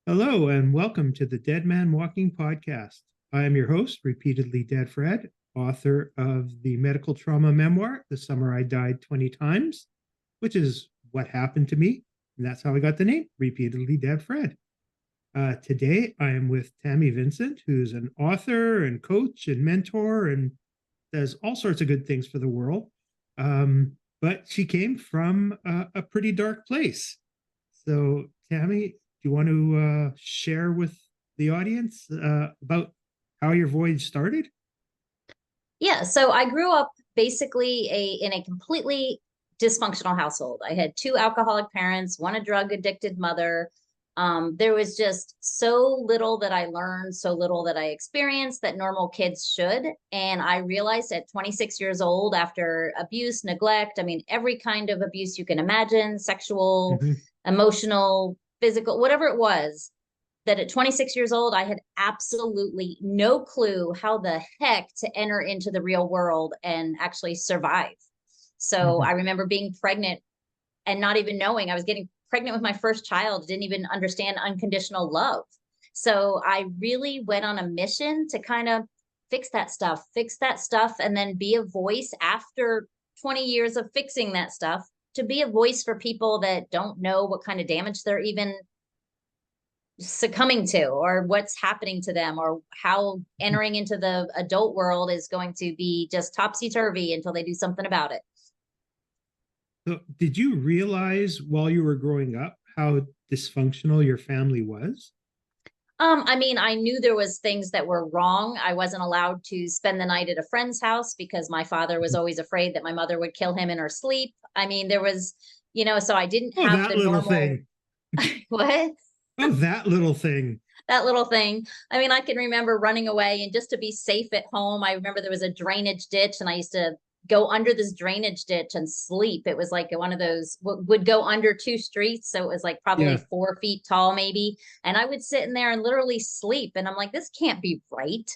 Hello and welcome to the Dead Man Walking podcast. I am your host, repeatedly dead Fred, author of the medical trauma memoir, The Summer I Died 20 Times, which is what happened to me. And that's how I got the name, Repeatedly Dead Fred. Today I am with Tammy Vincent, who's an author and coach and mentor and does all sorts of good things for the world. But she came from a pretty dark place. So, Tammy, do you want to share with the audience about how your voyage started? Yeah, so I grew up basically in a completely dysfunctional household. I had two alcoholic parents, one a drug addicted mother. There was just so little that I learned, so little that I experienced that normal kids should. And I realized at 26 years old, after abuse, neglect, I mean, every kind of abuse you can imagine, sexual, Mm-hmm. emotional, physical, whatever it was, that at 26 years old, I had absolutely no clue how the heck to enter into the real world and actually survive. So Mm-hmm. I remember being pregnant and not even knowing I was getting pregnant with my first child, didn't even understand unconditional love. So I really went on a mission to kind of fix that stuff, and then be a voice after 20 years of fixing that stuff, to be a voice for people that don't know what kind of damage they're even succumbing to, or what's happening to them, or how entering into the adult world is going to be just topsy-turvy until they do something about it. So, did you realize while you were growing up how dysfunctional your family was? I mean, I knew there was things that were wrong. I wasn't allowed to spend the night at a friend's house because my father was always afraid that my mother would kill him in her sleep. I mean, there was, so I didn't Oh, have that the little normal. thing. What? Oh, that little thing. That little thing. I mean, I can remember running away, and just to be safe at home, I remember there was a drainage ditch, and I used to go under this drainage ditch and sleep. It was like one of those would go under two streets. So it was like probably Yeah. 4 feet tall, maybe. And I would sit in there and literally sleep. And I'm like, this can't be right.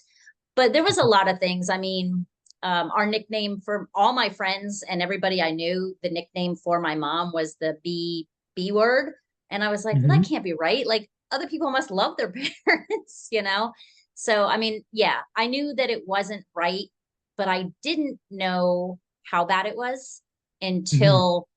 But there was a lot of things. I mean, our nickname for all my friends and everybody I knew, the nickname for my mom was the B word. And I was like, well, that Mm-hmm. can't be right. Like, other people must love their parents. So, I mean, yeah, I knew that it wasn't right, but I didn't know how bad it was Mm-hmm. until,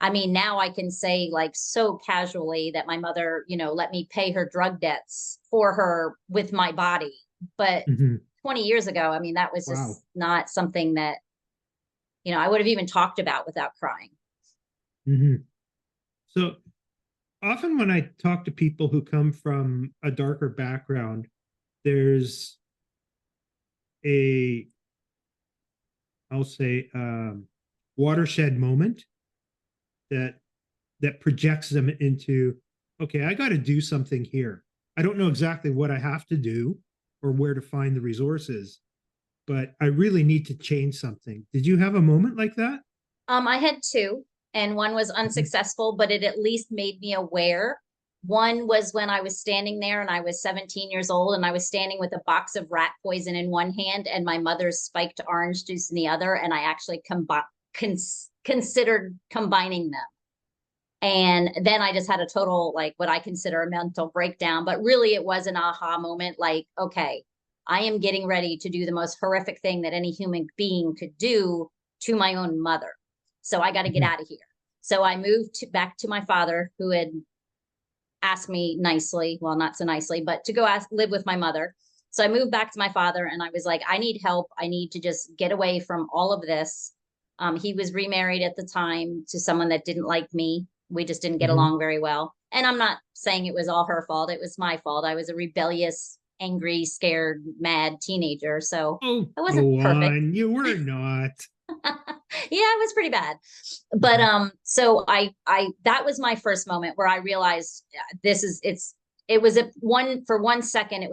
I mean, now I can say, like, so casually, that my mother, let me pay her drug debts for her with my body. But Mm-hmm. 20 years ago, I mean, that was Wow. just not something that, I would have even talked about without crying. Mm-hmm. So, often when I talk to people who come from a darker background, there's a, I'll say, watershed moment that projects them into, okay, I got to do something here. I don't know exactly what I have to do or where to find the resources, but I really need to change something. Did you have a moment like that? I had two, and one was Mm-hmm. unsuccessful, but it at least made me aware. One was when I was standing there and I was 17 years old, and I was standing with a box of rat poison in one hand and my mother's spiked orange juice in the other. And I actually considered combining them. And then I just had a total, like, what I consider a mental breakdown. But really, it was an aha moment, like, okay, I am getting ready to do the most horrific thing that any human being could do to my own mother. So I got to get Mm-hmm. out of here. So I moved back to my father, who had asked me nicely, well, not so nicely, but to go live with my mother. So I moved back to my father, and I was like, I need help. I need to just get away from all of this. He was remarried at the time to someone that didn't like me. We just didn't get Mm-hmm. along very well. And I'm not saying it was all her fault. It was my fault. I was a rebellious, angry, scared, mad teenager. So Oh, I wasn't go perfect. on. You were not. Yeah, it was pretty bad. But Mm-hmm. so I that was my first moment where I realized, this is it was a one for 1 second,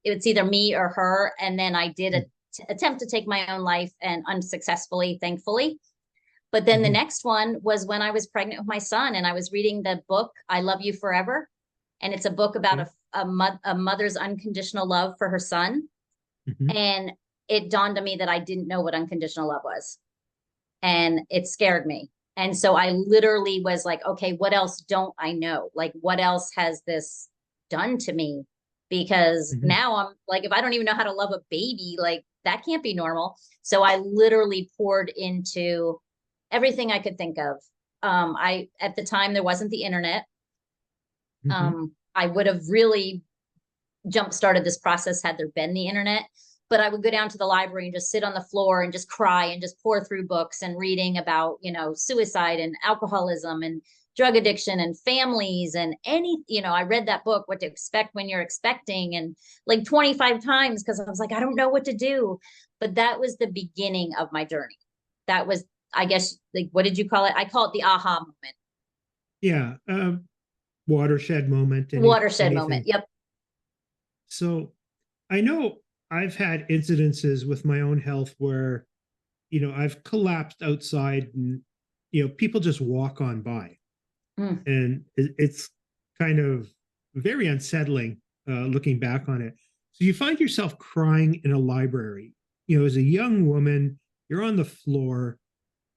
it's either me or her. And then I did attempt to take my own life, and unsuccessfully, thankfully. But then the Mm-hmm. next one was when I was pregnant with my son, and I was reading the book I Love You Forever. And it's a book about Okay. a mother's unconditional love for her son. Mm-hmm. And it dawned on me that I didn't know what unconditional love was, and it scared me. And so I literally was like, okay, what else don't I know? Like, what else has this done to me, because Mhm. now I'm like, if I don't even know how to love a baby, like that can't be normal. So I literally poured into everything I could think of. At the time, there wasn't the internet. Mhm. I would have really jump started this process had there been the internet. But I would go down to the library and just sit on the floor and just cry and just pour through books and reading about, suicide and alcoholism and drug addiction and families and I read that book, What to Expect When You're Expecting, and like 25 times, because I was like, I don't know what to do. But that was the beginning of my journey. That was, I guess, like, what did you call it? I call it the aha moment. Yeah. Watershed moment, Watershed moment. anything. Yep. So I know I've had incidences with my own health where, I've collapsed outside and, people just walk on by. Mm. And it's kind of very unsettling looking back on it. So you find yourself crying in a library, as a young woman, you're on the floor.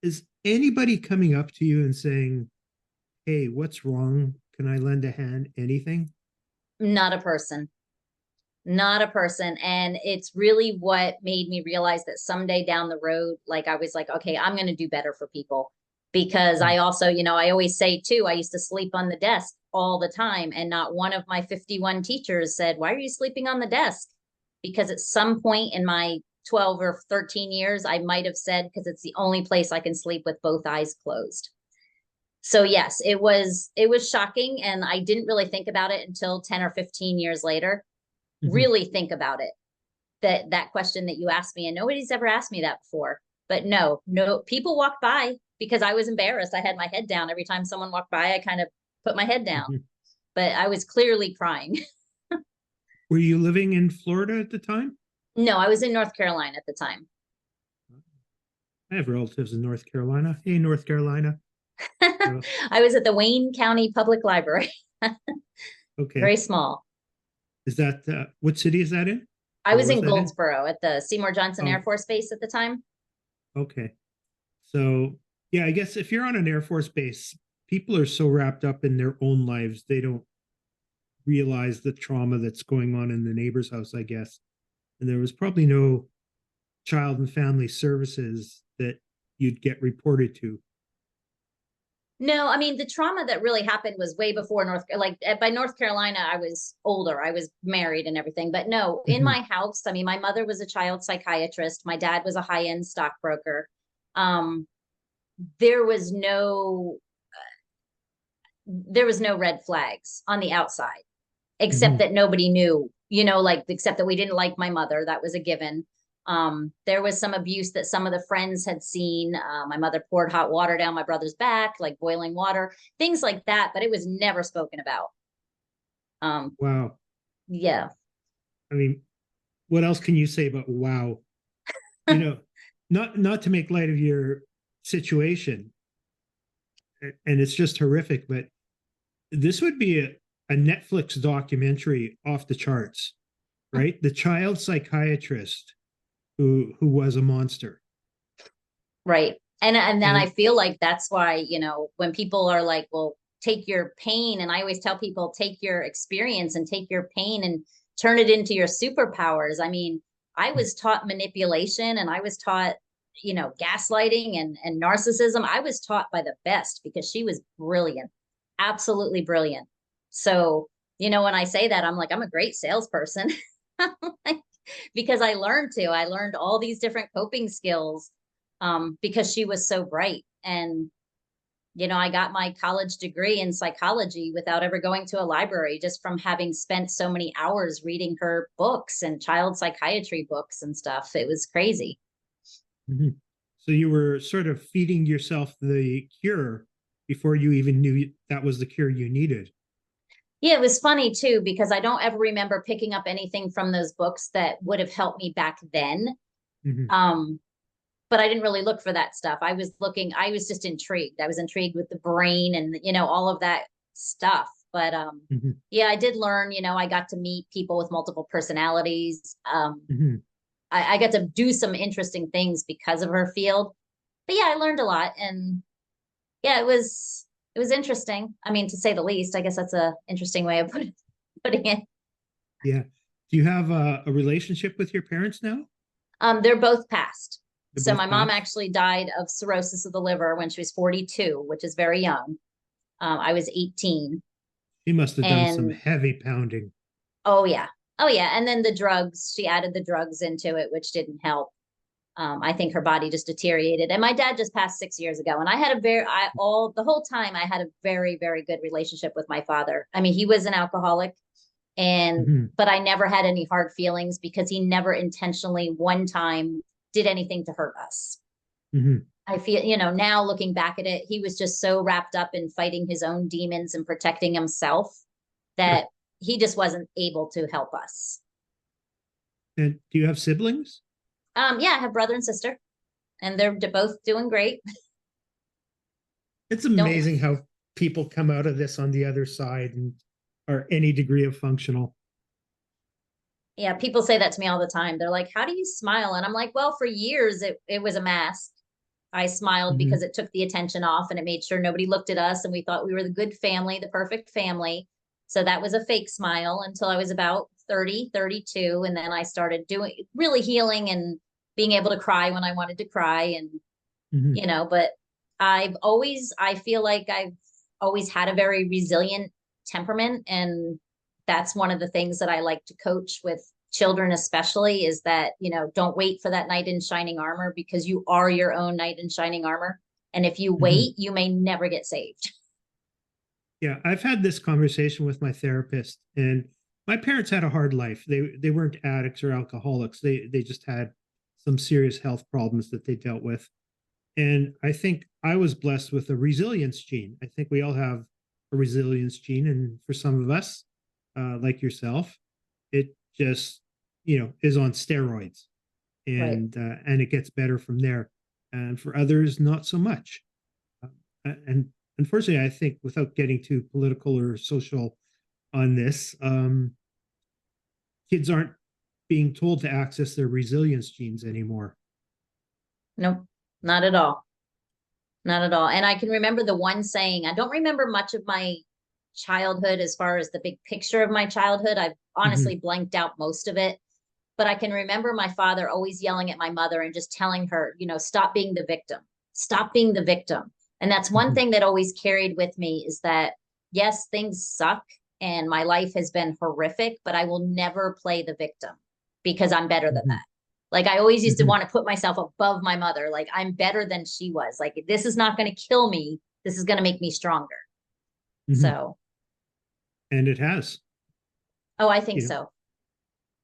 Is anybody coming up to you and saying, hey, what's wrong? Can I lend a hand? Anything? Not a person. Not a person. And it's really what made me realize that someday down the road, like I was like, okay, I'm going to do better for people. Because I also, I always say too, I used to sleep on the desk all the time. And not one of my 51 teachers said, why are you sleeping on the desk? Because at some point in my 12 or 13 years, I might have said, because it's the only place I can sleep with both eyes closed. So yes, it was shocking. And I didn't really think about it until 10 or 15 years later. Mhm. Really think about it, that question that you asked me, and nobody's ever asked me that before. But no, people walked by because I was embarrassed. I had my head down every time someone walked by. I kind of put my head down, Mhm. but I was clearly crying. Were you living in Florida at the time? No, I was in North Carolina at the time. I have relatives in North Carolina. Hey, North Carolina. So, I was at the Wayne County Public Library. okay. Very small. Is that, what city is that in? I Or was was in that in? Goldsboro at the Seymour Johnson Air Oh, Force Base at the time. okay. So, yeah, I guess if you're on an Air Force base, people are so wrapped up in their own lives, they don't realize the trauma that's going on in the neighbor's house, I guess. And there was probably no child and family services that you'd get reported to. No, I mean, the trauma that really happened was way before by North Carolina, I was older. I was married and everything. But no, in Mhm. my house, I mean, my mother was a child psychiatrist. My dad was a high-end stockbroker. Um, there was no there was no red flags on the outside, except Mhm. that nobody knew, like except that we didn't like my mother. That was a given. There was some abuse that some of the friends had seen. My mother poured hot water down my brother's back, like boiling water, things like that, but it was never spoken about. Um, Wow. yeah. I mean, what else can you say about wow? You know, not to make light of your situation, and it's just horrific, but this would be a Netflix documentary off the charts, right? The child psychiatrist who was a monster. Right. And then I And feel like that's why, when people are like, well, take your pain, and I always tell people, take your experience and take your pain and turn it into your superpowers. I mean, I was taught manipulation, and I was taught, gaslighting and narcissism. I was taught by the best because she was brilliant, absolutely brilliant. So, when I say that, I'm like, I'm a great salesperson. Because I learned all these different coping skills, because she was so bright. And, I got my college degree in psychology without ever going to a library, just from having spent so many hours reading her books and child psychiatry books and stuff. It was crazy. Mhm. So you were sort of feeding yourself the cure before you even knew that was the cure you needed. Yeah, it was funny too, because I don't ever remember picking up anything from those books that would have helped me back then. Mhm. Um, but I didn't really look for that stuff. I was just intrigued. I was intrigued with the brain and, all of that stuff. But Mhm. yeah, I did learn, I got to meet people with multiple personalities. Mhm. I got to do some interesting things because of her field. But yeah, I learned a lot. And yeah, it was interesting. I mean, to say the least. I guess that's a interesting way of putting it. putting it. Yeah. Do you have a relationship with your parents now? They're both passed. They're So both my mom passed? actually died of cirrhosis of the liver when she was 42, which is very young. I was 18. She must have done some And heavy pounding. oh yeah. Oh yeah. And then the drugs, she added the drugs into it, which didn't help. I think her body just deteriorated. And my dad just passed 6 years ago. And I had the whole time I had a very, very good relationship with my father. I mean, he was an alcoholic Hmm. but I never had any hard feelings because he never intentionally one time did anything to hurt us. Hmm. I feel, now looking back at it, he was just so wrapped up in fighting his own demons and protecting himself Sure. that he just wasn't able to help us. And do you have siblings? Yeah, I have brother and sister, and they're both doing great. It's Don't, amazing how people come out of this on the other side and are any degree of functional. yeah, people say that to me all the time. They're like, how do you smile? And I'm like, well, for years it was a mask. I smiled Hmm. because it took the attention off and it made sure nobody looked at us and we thought we were the good family, the perfect family. So that was a fake smile until I was about 30, 32. And then I started doing really healing and being able to cry when I wanted to cry. And, Hmm. but I feel like I've always had a very resilient temperament. And that's one of the things that I like to coach with children, especially, is that, don't wait for that knight in shining armor because you are your own knight in shining armor. And if you Hmm. wait, you may never get saved. Yeah, I've had this conversation with my therapist, and my parents had a hard life. They weren't addicts or alcoholics. They just had some serious health problems that they dealt with. And I think I was blessed with a resilience gene. I think we all have a resilience gene, and for some of us, like yourself, it just is on steroids, Right. and it gets better from there. And for others, not so much. And unfortunately, I think without getting too political or social on this, kids aren't being told to access their resilience genes anymore. Nope, not at all. Not at all. And I can remember the one saying, I don't remember much of my childhood as far as the big picture of my childhood. I've honestly Hmm. blanked out most of it. But I can remember my father always yelling at my mother and just telling her, stop being the victim, stop being the victim. And that's one Hmm. thing that always carried with me is that, yes, things suck and my life has been horrific, but I will never play the victim because I'm better than Hmm. that. Like I always used to Hmm. want to put myself above my mother. Like I'm better than she was. Like this is not going to kill me. This is going to make me stronger. Hmm. So, And it has. oh, I think You know, so.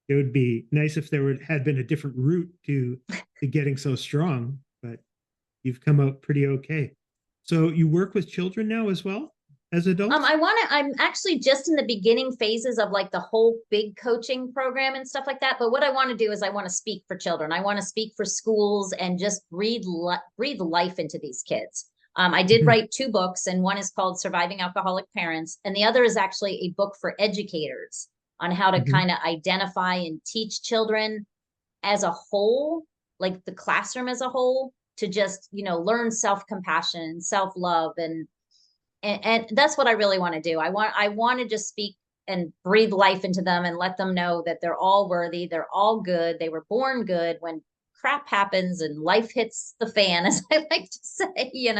it would be nice if there had been a different route to getting so strong, but you've come out pretty okay. So you work with children now as well as adults? I'm actually just in the beginning phases of like the whole big coaching program and stuff like that. But what I want to do is I want to speak for children. I want to speak for schools and just breathe life into these kids. I did Hmm. write two books, and one is called Surviving Alcoholic Parents, and the other is actually a book for educators on how to Hmm. kind of identify and teach children as a whole, like the classroom as a whole, to just, learn self-compassion, self-love, and that's what I really want to do. I want to just speak and breathe life into them and let them know that they're all worthy, they're all good, they were born good. When crap happens and life hits the fan, as I like to say,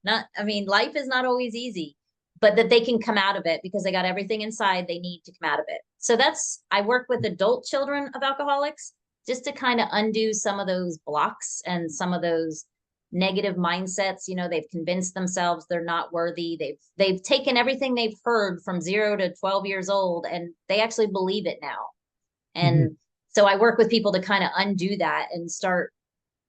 not, I mean, life is not always easy, but that they can come out of it because they got everything inside they need to come out of it. So I work with adult children of alcoholics just to kind of undo some of those blocks and some of those negative mindsets. They've convinced themselves they're not worthy. They've taken everything they've heard from 0 to 12 years old and they actually believe it now. Hmm. And so I work with people to kind of undo that and start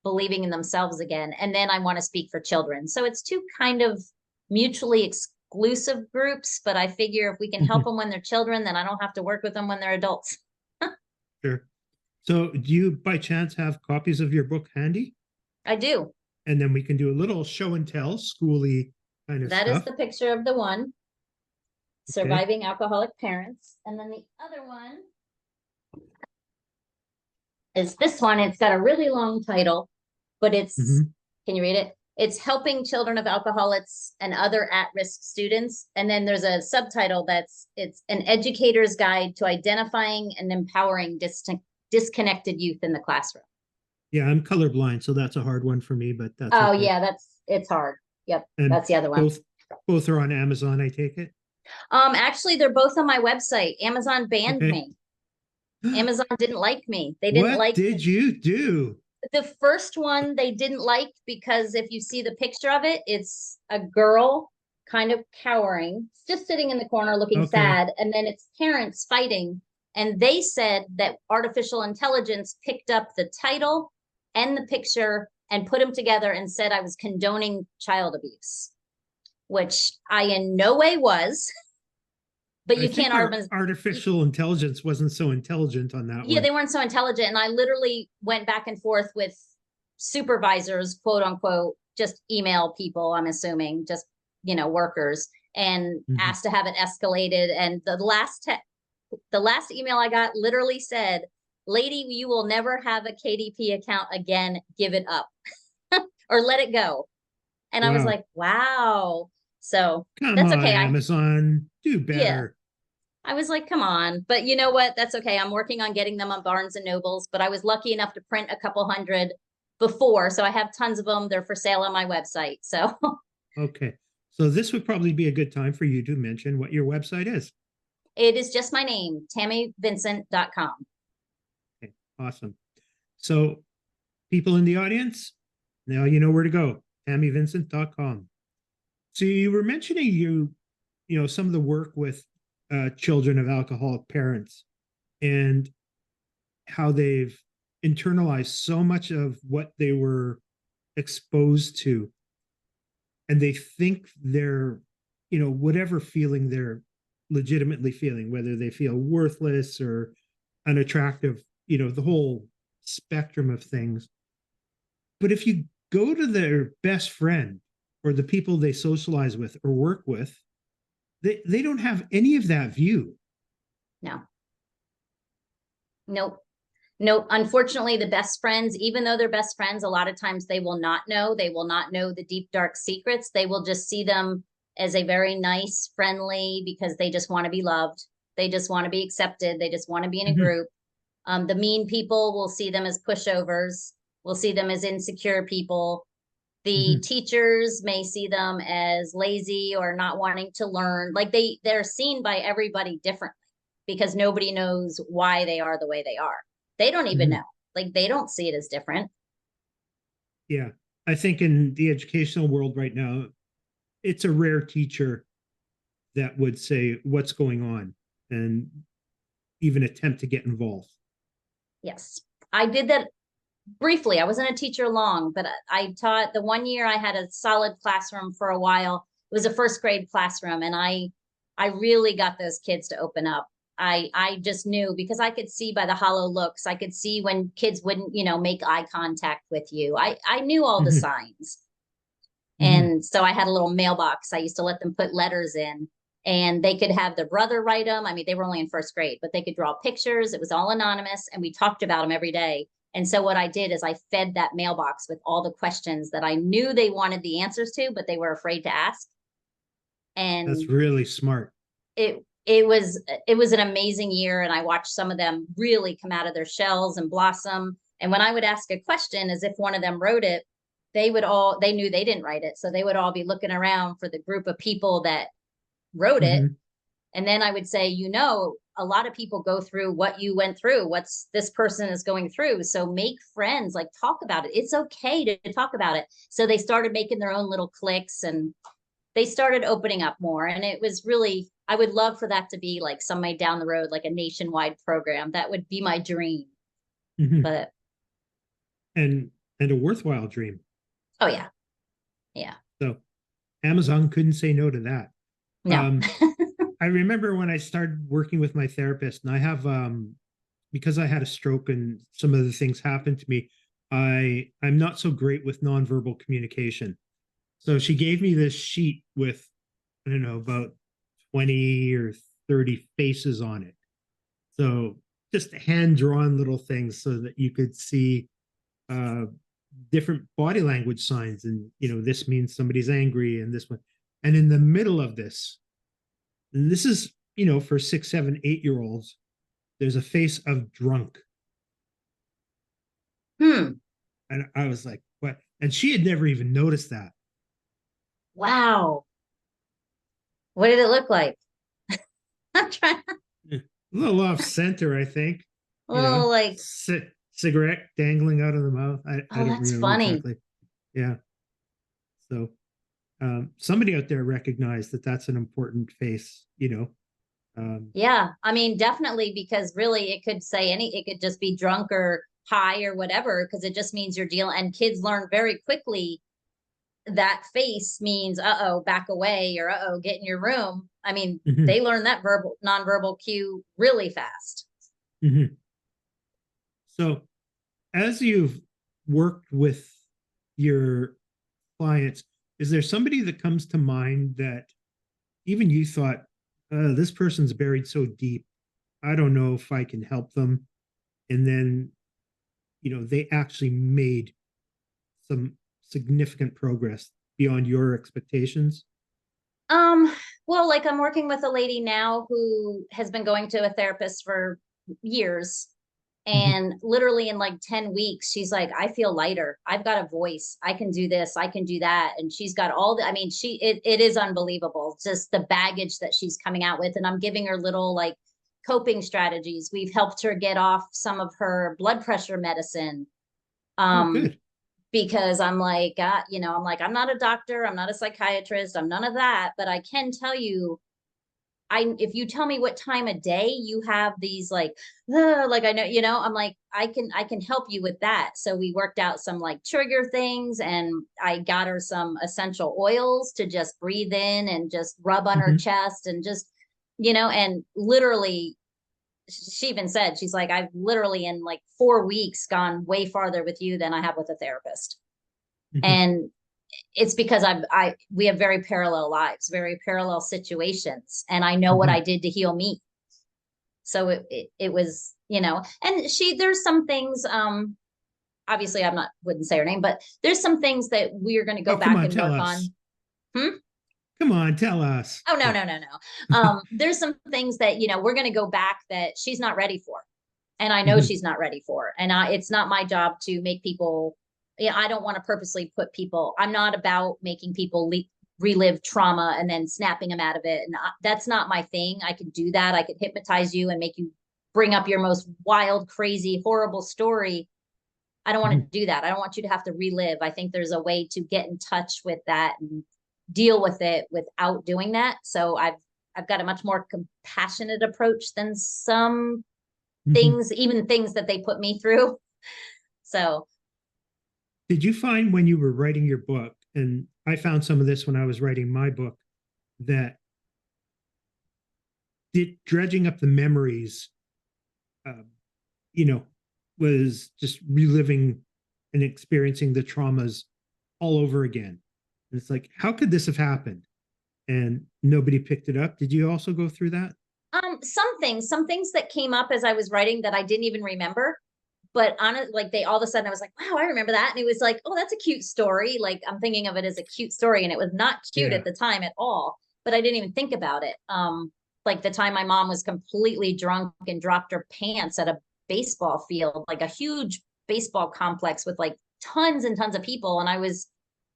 believing in themselves again. And then I want to speak for children. So it's two kind of mutually exclusive groups, but I figure if we can help Hmm. them when they're children, then I don't have to work with them when they're adults. Sure. So do you by chance have copies of your book handy? I do. And then we can do a little show and tell, schooly kind of That is stuff. the picture of the one, Okay. Surviving Alcoholic Parents. And then the other one is this one. It's got a really long title, but Hmm. can you read it? It's helping children of alcoholics and other at-risk students. And then there's a subtitle it's an educator's guide to identifying and empowering disconnected youth in the classroom. Yeah, I'm colorblind, so that's a hard one for me, but that's Oh okay. yeah, it's hard. Yep, And that's the other one. Both are on Amazon, I take it. Actually, they're both on my website. Amazon banned Okay. me. Amazon didn't like me. They didn't What like did you do? the first one. They didn't like because if you see the picture of it, it's a girl kind of cowering, just sitting in the corner looking Okay. sad, and then it's parents fighting. And they said that artificial intelligence picked up the title and the picture and put them together and said I was condoning child abuse, which I in no way was. But you can't artificial intelligence wasn't so intelligent on that yeah, one. they weren't so intelligent. And I literally went back and forth with supervisors, quote unquote, just email people, I'm assuming, just, workers, and asked to have it escalated. And the last email I got literally said, "Lady, you will never have a KDP account again. Give it up or let it go." And I was like, wow. So Come on, Amazon, do better. Yeah. I was like, come on. But you know what? That's okay. I'm working on getting them on Barnes and Nobles, but I was lucky enough to print a couple hundred before. So I have tons of them. They're for sale on my website. So okay. So this would probably be a good time for you to mention what your website is. it is just my name, tammyvincent.com. Okay, awesome. So people in the audience, now you know where to go, tammyvincent.com. So you were mentioning some of the work with children of alcoholic parents and how they've internalized so much of what they were exposed to. And they think they're, whatever feeling they're legitimately feeling, whether they feel worthless or unattractive, the whole spectrum of things. But if you go to their best friend or the people they socialize with or work with, they don't have any of that view. No. Nope. Nope. Unfortunately, the best friends, even though they're best friends, a lot of times they will not know. They will not know the deep, dark secrets. They will just see them as a very nice, friendly, because they just want to be loved. They just want to be accepted. They just want to be in a group. The mean people will see them as pushovers. We'll see them as insecure people. The teachers may see them as lazy or not wanting to learn. Like they're seen by everybody differently because nobody knows why they are the way they are. They don't even know. Like they don't see it as different. Yeah. I think in the educational world right now, it's a rare teacher that would say what's going on and even attempt to get involved. Yes. I did that briefly. I wasn't a teacher long, but I taught the 1 year I had a solid classroom for a while. It was a first grade classroom. And I really got those kids to open up. I just knew because I could see by the hollow looks. I could see when kids wouldn't, make eye contact with you. I knew all the signs. And so I had a little mailbox. I used to let them put letters in and they could have their brother write them. I mean, they were only in first grade, but they could draw pictures. It was all anonymous and we talked about them every day. And so what I did is I fed that mailbox with all the questions that I knew they wanted the answers to, but they were afraid to ask. And that's really smart. It was an amazing year. And I watched some of them really come out of their shells and blossom. And when I would ask a question, as if one of them wrote it, they knew they didn't write it. So they would all be looking around for the group of people that wrote it. And then I would say, a lot of people go through what you went through, what's this person is going through. So make friends, like talk about it. It's okay to talk about it. So they started making their own little cliques and they started opening up more. And it was really, I would love for that to be like somebody down the road, like a nationwide program. That would be my dream. But and a worthwhile dream. Oh yeah. Yeah. So Amazon couldn't say no to that. No. I remember when I started working with my therapist, and I have because I had a stroke and some of the things happened to me, I'm not so great with nonverbal communication. So she gave me this sheet with, I don't know, about 20 or 30 faces on it. So just hand-drawn little things so that you could see different body language signs, and this means somebody's angry, and this one, and in the middle of this, and this is for 6, 7, 8 year olds, there's a face of drunk. Hmm. And I was like, what? And she had never even noticed that. Wow. What did it look like? I'm trying. A little off center, I think. A little like, Cigarette dangling out of the mouth. I oh, don't that's remember funny. exactly. Yeah. So somebody out there recognized that that's an important face. Yeah. I mean, definitely, because really it could say it could just be drunk or high or whatever, because it just means you're dealing, and kids learn very quickly that face means, uh-oh, back away, or uh-oh, get in your room. I mean, mhm, they learn that nonverbal cue really fast. mhm. So as you've worked with your clients, is there somebody that comes to mind that even you thought, this person's buried so deep, I don't know if I can help them? And then, they actually made some significant progress beyond your expectations. Um, well, like I'm working with a lady now who has been going to a therapist for years. Mhm, And literally in like 10 weeks, she's like, I feel lighter. I've got a voice. I can do this. I can do that. And she's got all the, I mean, it is unbelievable. Just the baggage that she's coming out with. And I'm giving her little like coping strategies. We've helped her get off some of her blood pressure medicine. Oh, Um, good. because I'm like, I'm like, I'm not a doctor. I'm not a psychiatrist. I'm none of that. But I can tell you, if you tell me what time of day you have these like I know, I'm like, I can help you with that. So we worked out some like trigger things, and I got her some essential oils to just breathe in and just rub on her Mhm, chest, and just, and literally she even said, she's like, I've literally in like 4 weeks gone way farther with you than I have with a therapist. mhm, And it's because we have very parallel lives, very parallel situations, and I know what I mhm, did to heal me. So it was, and there's some things, obviously I'm not, wouldn't say her name, but there's some things that we're going to go oh, come back on, and tell work us. on. Hmm? Come on, tell us. Oh, no, Yeah. no, no, no. There's some things that, we're going to go back that she's not ready for. And I know Mhm, she's not ready for. And it's not my job to make people, I don't want to purposely put people, I'm not about making people relive trauma and then snapping them out of it. And that's not my thing. I could do that. I could hypnotize you and make you bring up your most wild, crazy, horrible story. I don't want mhm, to do that. I don't want you to have to relive. I think there's a way to get in touch with that and deal with it without doing that. So I've got a much more compassionate approach than some mhm. things, even things that they put me through. So, Did you find when you were writing your book, and I found some of this when I was writing my book, that dredging up the memories, um, you know, was just reliving and experiencing the traumas all over again? And it's like, how could this have happened? And nobody picked it up. Did you also go through that? some things that came up as I was writing that I didn't even remember, but on it, like they all of a sudden I was like, wow, I remember that. And it was like, oh, that's a cute story. Like I'm thinking of it as a cute story, and it was not cute Yeah. at the time at all, but I didn't even think about it. Like the time my mom was completely drunk and dropped her pants at a baseball field, like a huge baseball complex with like tons and tons of people. And I was,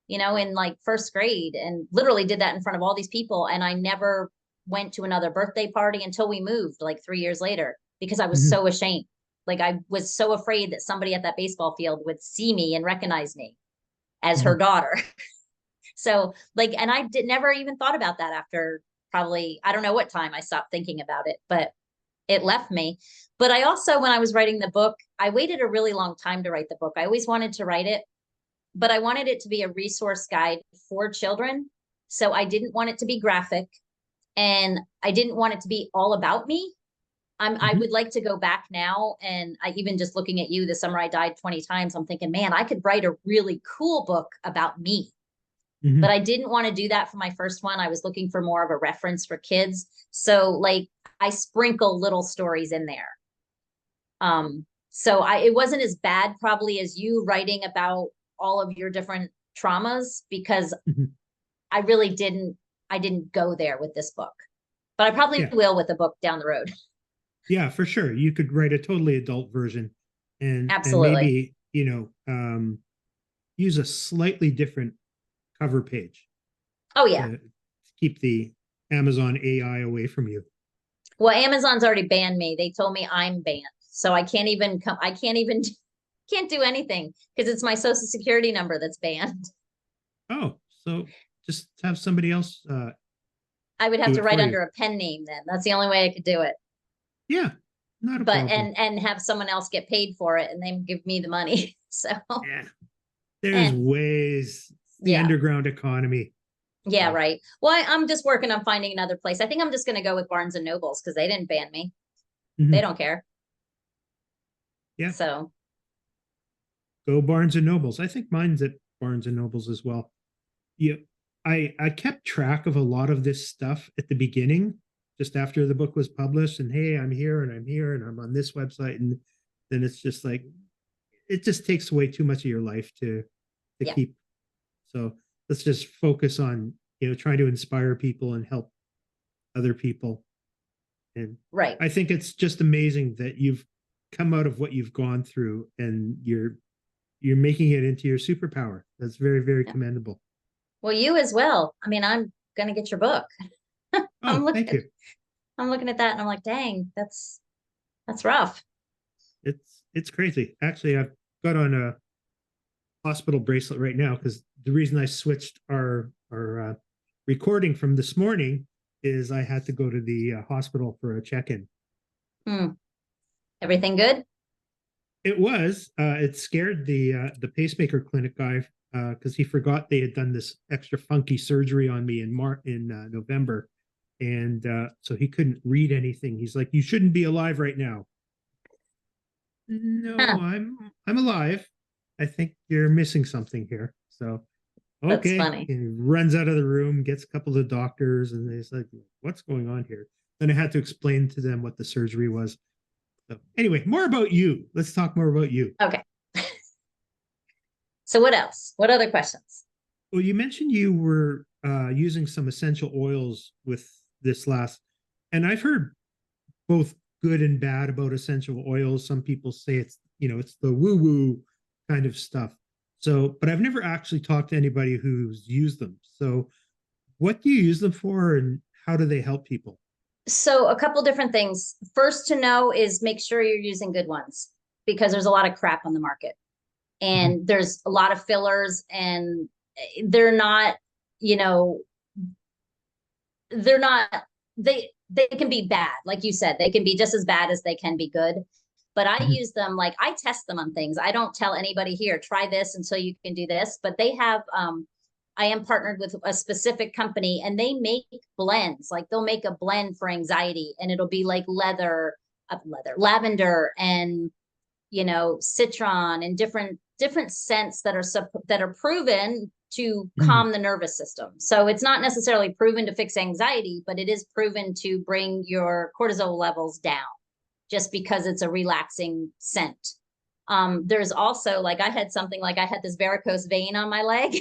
in like first grade, and literally did that in front of all these people. And I never went to another birthday party until we moved like 3 years later, because I was Mhm, so ashamed. Like I was so afraid that somebody at that baseball field would see me and recognize me as her mhm, daughter. So like, and I did never even thought about that after probably, I don't know what time I stopped thinking about it, but it left me. But I also, when I was writing the book, I waited a really long time to write the book. I always wanted to write it, but I wanted it to be a resource guide for children. So I didn't want it to be graphic, and I didn't want it to be all about me. I mhm, would like to go back now, and I even just looking at you, The Summer I Died 20 Times, I'm thinking, man, I could write a really cool book about me. But mhm, I didn't want to do that for my first one. I was looking for more of a reference for kids. So like I sprinkle little stories in there. So it wasn't as bad probably as you writing about all of your different traumas, because Mhm. I really didn't go there with this book, but I probably Yeah. will with a book down the road. Yeah, for sure. You could write a totally adult version and Absolutely. maybe, use a slightly different cover page Oh yeah. to keep the Amazon AI away from you. Well, Amazon's already banned me. They told me I'm banned. So I can't even come, I can't even can't do anything because it's my social security number that's banned. Oh, so just have somebody else I would have do to it write for you. under a pen name then. That's the only way I could do it. Yeah, not a But problem. and have someone else get paid for it and then give me the money. So Yeah, there's eh, ways. The yeah. underground economy. Yeah, So, right. Well, I'm just working on finding another place. I think I'm just gonna go with Barnes and Nobles because they didn't ban me. They mhm. don't care. Yeah, So go Barnes and Nobles. I think mine's at Barnes and Nobles as well. Yeah, I kept track of a lot of this stuff at the beginning, just after the book was published, and hey, I'm here and I'm here and I'm on this website, and then it's just like it just takes away too much of your life to yeah, keep. So let's just focus on trying to inspire people and help other people. And right. I think it's just amazing that you've come out of what you've gone through and you're making it into your superpower. That's very, very Yeah. commendable. Well, you as well. I mean, I'm gonna get your book. I'm Oh, thank looking you. I'm looking at that and I'm like, dang, that's rough. It's crazy. Actually, I've got on a hospital bracelet right now because the reason I switched our recording from this morning is I had to go to the hospital for a check-in. Hmm. Everything good? It was. It scared the pacemaker clinic guy because he forgot they had done this extra funky surgery on me in November, and so he couldn't read anything. He's like, "You shouldn't be alive right now." No, Huh. I'm alive. I think you're missing something here. So That's okay, funny. and he runs out of the room, gets a couple of doctors, and he's like, "What's going on here?" Then I had to explain to them what the surgery was. So anyway, more about you. Let's talk more about you. Okay. So what else? What other questions? Well, you mentioned you were using some essential oils with this last, and I've heard both good and bad about essential oils. Some people say it's the woo woo kind of stuff. So, but I've never actually talked to anybody who's used them. So, what do you use them for, and how do they help people? So a couple different things. First to know is make sure you're using good ones because there's a lot of crap on the market. Mhm. And there's a lot of fillers and they're not, you know, they're not they can be bad. Like you said, they can be just as bad as they can be good. But I Mhm. use them, like I test them on things. I don't tell anybody here, try this until you can do this. But they have I am partnered with a specific company and they make blends. Like they'll make a blend for anxiety and it'll be like lavender and citron and different scents that are proven to Mhm. calm the nervous system. So it's not necessarily proven to fix anxiety, but it is proven to bring your cortisol levels down just because it's a relaxing scent. There's also like I had something like I had this varicose vein on my leg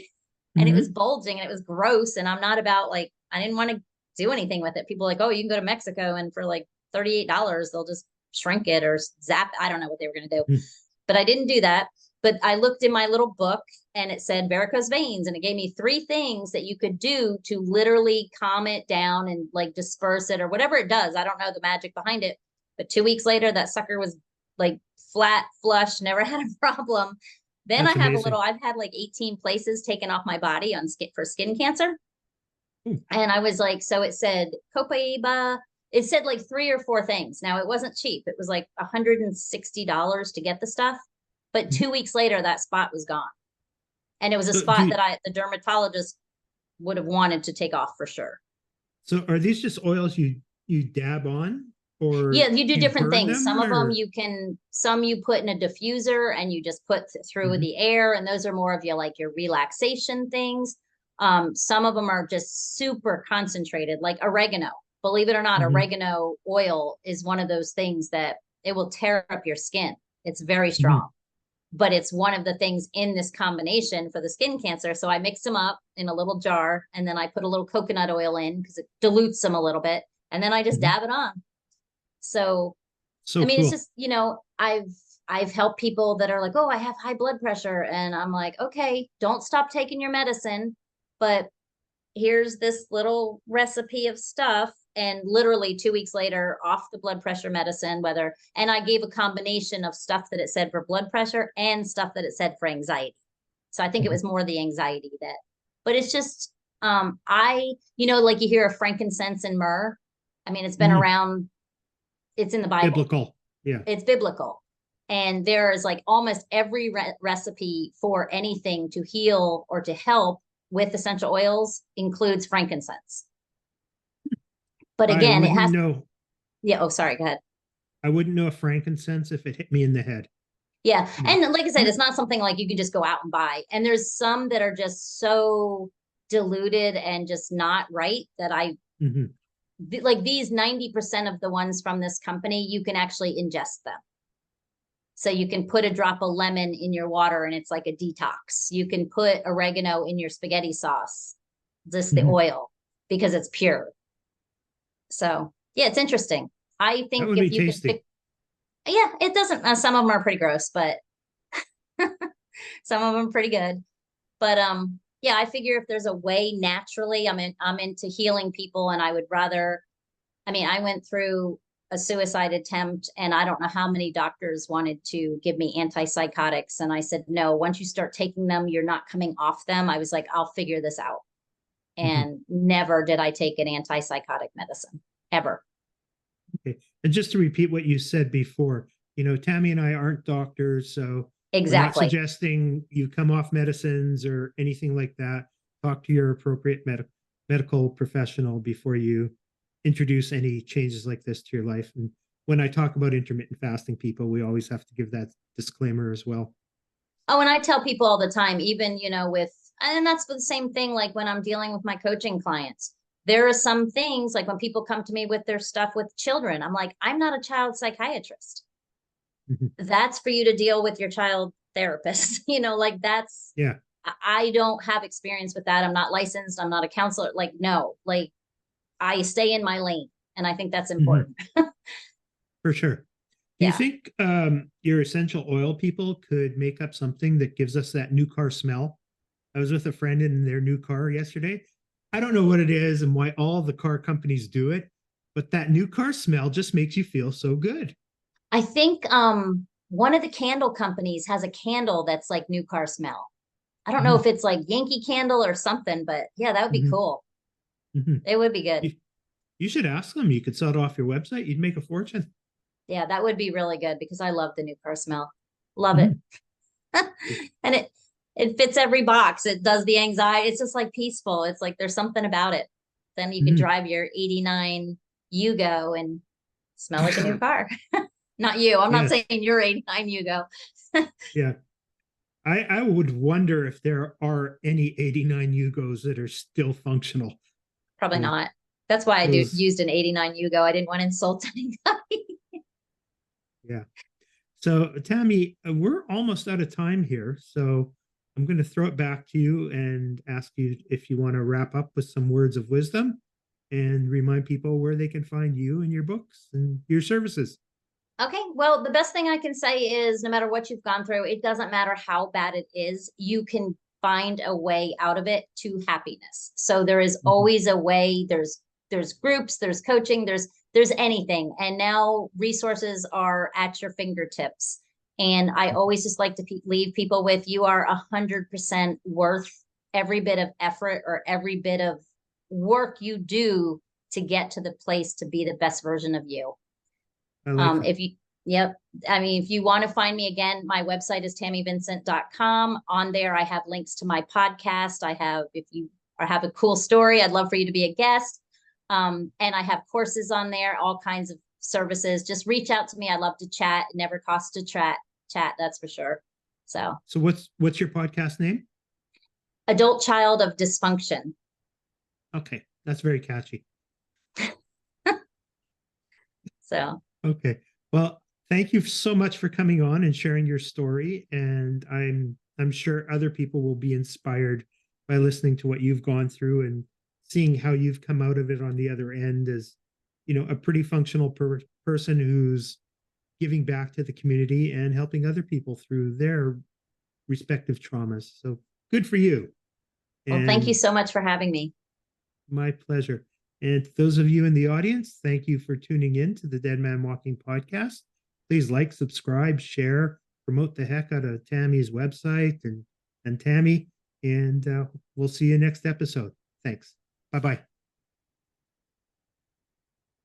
and it was Mhm. bulging and it was gross. And I'm not about like, I didn't want to do anything with it. People are like, oh, you can go to Mexico and for like $38, they'll just shrink it or zap. I don't know what they were going to do, Mhm. but I didn't do that. But I looked in my little book and it said varicose veins and it gave me 3 things that you could do to literally calm it down and like disperse it or whatever it does. I don't know the magic behind it. But 2 weeks later, that sucker was like flat, flush, never had a problem. Then I That's have amazing. I've had like 18 places taken off my body on skin for skin cancer. Ooh. And I was like, so it said copaiba. It said like 3 or 4 things. Now it wasn't cheap. It was like $160 to get the stuff. But Mhm. 2 weeks later, that spot was gone. And it was a So do spot you, that the dermatologist would have wanted to take off for sure. so are these just oils you dab on, Yeah, or you do do you different burn things. Some them, of them or some you put in a diffuser and you just put through Mhm. the air, and those are more of your relaxation things. Some of them are just super concentrated, like oregano. Believe it or not, Mhm. oregano oil is one of those things that it will tear up your skin. It's very strong. Mhm. but it's one of the things in this combination for the skin cancer. So I mix them up in a little jar, and then I put a little coconut oil in because it dilutes them a little bit. And then I just dab it on. So, So I mean, it's cool. just, I've helped people that are like, oh, I have high blood pressure. And I'm like, okay, don't stop taking your medicine, but here's this little recipe of stuff. And literally 2 weeks later, off the blood pressure medicine, and I gave a combination of stuff that it said for blood pressure and stuff that it said for anxiety. So I think it was more the anxiety but it's just, like you hear of frankincense and myrrh. I mean, it's been around, it's in the Bible. Biblical. Yeah. It's biblical. And there's like almost every recipe for anything to heal or to help with essential oils includes frankincense. But again, it has. Yeah. Oh, sorry. Go ahead. I wouldn't know frankincense if it hit me in the head. Yeah. And like I said, it's not something like you can just go out and buy. And there's some that are just so diluted and just not right that like these 90% of the ones from this company, you can actually ingest them. So you can put a drop of lemon in your water and it's like a detox. You can put oregano in your spaghetti sauce, just the oil, because it's pure. So yeah, it's interesting. I think that would be tasty. Yeah, it doesn't. Some of them are pretty gross, but some of them are pretty good. But yeah, I figure if there's a way naturally, I'm into healing people, and I would rather. I mean, I went through a suicide attempt, and I don't know how many doctors wanted to give me antipsychotics, and I said no. Once you start taking them, you're not coming off them. I was like, I'll figure this out. And never did I take an antipsychotic medicine, ever. Okay. And just to repeat what you said before, Tammy and I aren't doctors, so we're not suggesting you come off medicines or anything like that. Talk to your appropriate medical professional before you introduce any changes like this to your life. And when I talk about intermittent fasting people, we always have to give that disclaimer as well. Oh, and I tell people all the time, even, and that's the same thing, like when I'm dealing with my coaching clients, there are some things like when people come to me with their stuff with children, I'm like, I'm not a child psychiatrist. That's for you to deal with your child therapist, like that's, yeah. I don't have experience with that. I'm not licensed. I'm not a counselor. Like, no, like I stay in my lane. And I think that's important. For sure. Do you think your essential oil people could make up something that gives us that new car smell? I was with a friend in their new car yesterday. I don't know what it is and why all the car companies do it, but that new car smell just makes you feel so good. I think one of the candle companies has a candle that's like new car smell. I don't know if it's like Yankee Candle or something, but yeah, that would be cool. It would be good. You should ask them. You could sell it off your website. You'd make a fortune. Yeah, that would be really good because I love the new car smell. Love it. And it fits every box. It does the anxiety. It's just like peaceful. It's like there's something about it. Then you can drive your 89 Yugo and smell like a new car. Not you. I'm not saying you're 89 Yugo. Yeah. I would wonder if there are any 89 Yugos that are still functional. Probably not. That's why I used an 89 Yugo. I didn't want to insult anybody. Yeah. So, Tammy, we're almost out of time here. So I'm going to throw it back to you and ask you if you want to wrap up with some words of wisdom and remind people where they can find you and your books and your services. Okay. Well, the best thing I can say is no matter what you've gone through, it doesn't matter how bad it is, you can find a way out of it to happiness. So there is always a way. There's groups, there's coaching, there's anything. And now resources are at your fingertips. And I always just like to leave people with, you are 100% worth every bit of effort or every bit of work you do to get to the place to be the best version of you. If you want to find me again, my website is tammyvincent.com. On there, I have links to my podcast. If you have a cool story, I'd love for you to be a guest. And I have courses on there, all kinds of services. Just reach out to me. I love to chat. It never costs to chat. That's for sure. So what's your podcast name? Adult Child of Dysfunction. Okay. That's very catchy. So. Okay. Well, thank you so much for coming on and sharing your story. And I'm sure other people will be inspired by listening to what you've gone through and seeing how you've come out of it on the other end as, a pretty functional person who's giving back to the community and helping other people through their respective traumas. So good for you. Well, thank you And so much for having me. my pleasure. And to those of you in the audience, thank you for tuning in to the Dead Man Walking podcast. Please like, subscribe, share, promote the heck out of Tammy's website and Tammy. And we'll see you next episode. Thanks. Bye bye.